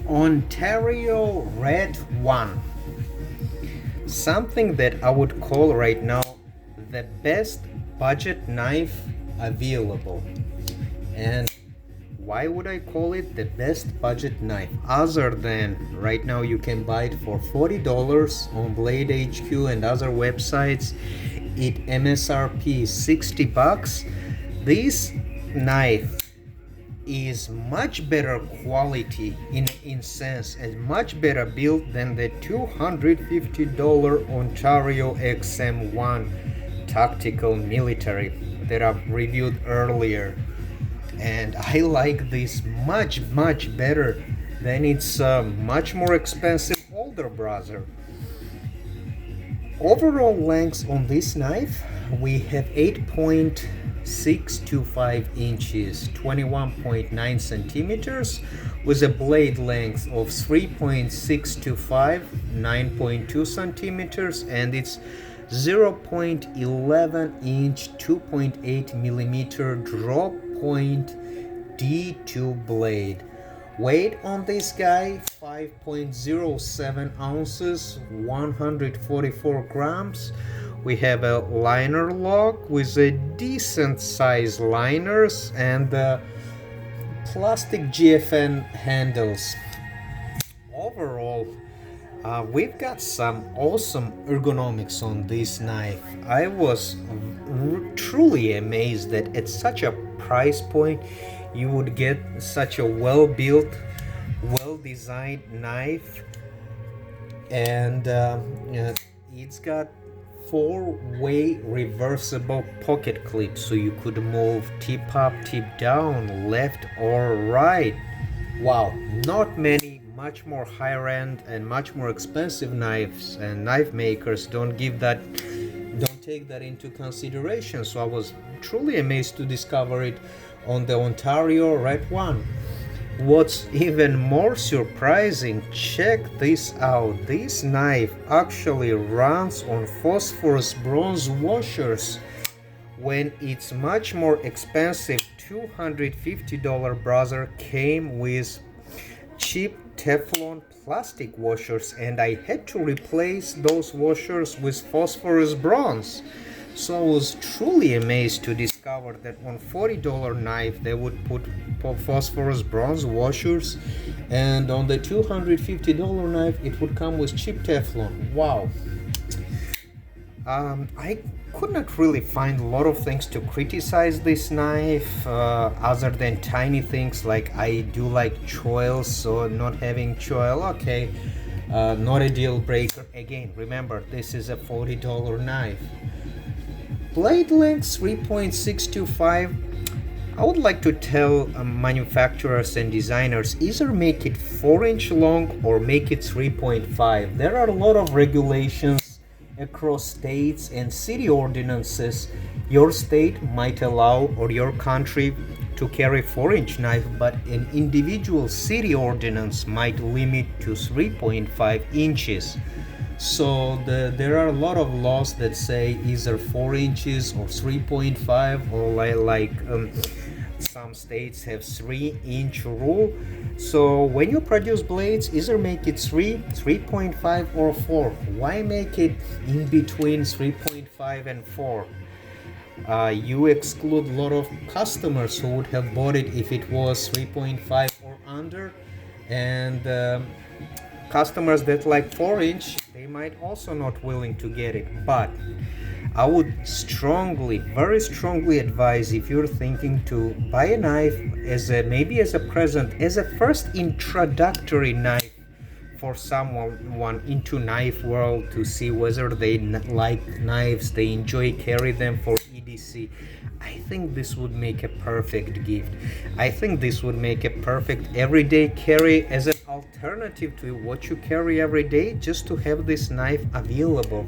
Ontario Red 1. Something that I would call right now the best budget knife available. And why would I call it the best budget knife? Other than right now you can buy it for $40 on Blade HQ and other websites. It MSRP is $60. This knife is much better quality in sense and much better built than the $250 Ontario XM1 tactical military that I've reviewed earlier. And I like this much better than its much more expensive older brother. Overall length on this knife, we have 8.625 inches, 21.9 centimeters, with a blade length of 3.625, 9.2 centimeters, and it's 0.11 inch, 2.8 millimeter drop point D2 blade. Weight on this guy 5.07 ounces, 144 grams. We have a liner lock with a decent size liners and plastic GFN handles. Overall, we've got some awesome ergonomics on this knife. I was truly amazed that at such a price point you would get such a well-built, well-designed knife. And it's got four-way reversible pocket clips, so you could move tip up, tip down, left or right. Wow, not many much more higher end and much more expensive knives and knife makers don't take that into consideration. So I was truly amazed to discover it on the Ontario Red 1. What's even more surprising, check this out. This knife actually runs on phosphorus bronze washers when its much more expensive $250 brother came with cheap Teflon plastic washers, and I had to replace those washers with phosphorus bronze. So I was truly amazed to discover that on $40 knife they would put phosphorus bronze washers, and on the $250 knife it would come with cheap Teflon. Wow. I could not really find a lot of things to criticize this knife, other than tiny things like I do like choil, so not having choil, okay, not a deal breaker. Again, remember, this is a $40 knife. Blade length 3.625. I would like to tell manufacturers and designers, either make it 4-inch long or make it 3.5. There are a lot of regulations across states and city ordinances. Your state might allow, or your country, to carry 4-inch knife, but an individual city ordinance might limit to 3.5 inches. So there are a lot of laws that say either 4 inches or 3.5, or like some states have 3-inch rule. So when you produce blades, either make it 3, 3.5 or 4. Why make it in between 3.5 and 4? You exclude a lot of customers who would have bought it if it was 3.5 or under, and customers that like 4-inch, they might also not willing to get it. But I would very strongly advise, if you're thinking to buy a knife as a present, as a first introductory knife for someone into knife world, to see whether they like knives, they enjoy carry them for EDC. I think this would make a perfect gift. I think this would make a perfect everyday carry as an alternative to what you carry every day, just to have this knife available.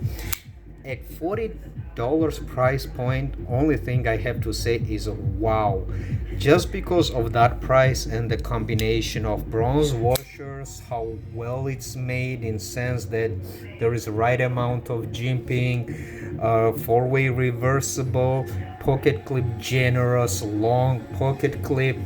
At $40 price point, only thing I have to say is wow. Just because of that price and the combination of bronze washers, how well it's made in sense that there is the right amount of jimping, 4-way reversible, pocket clip, generous long pocket clip.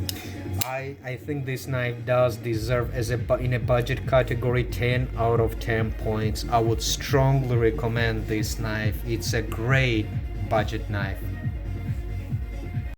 I I think this knife does deserve as in a budget category 10 out of 10 points. I would strongly recommend this knife. It's a great budget knife.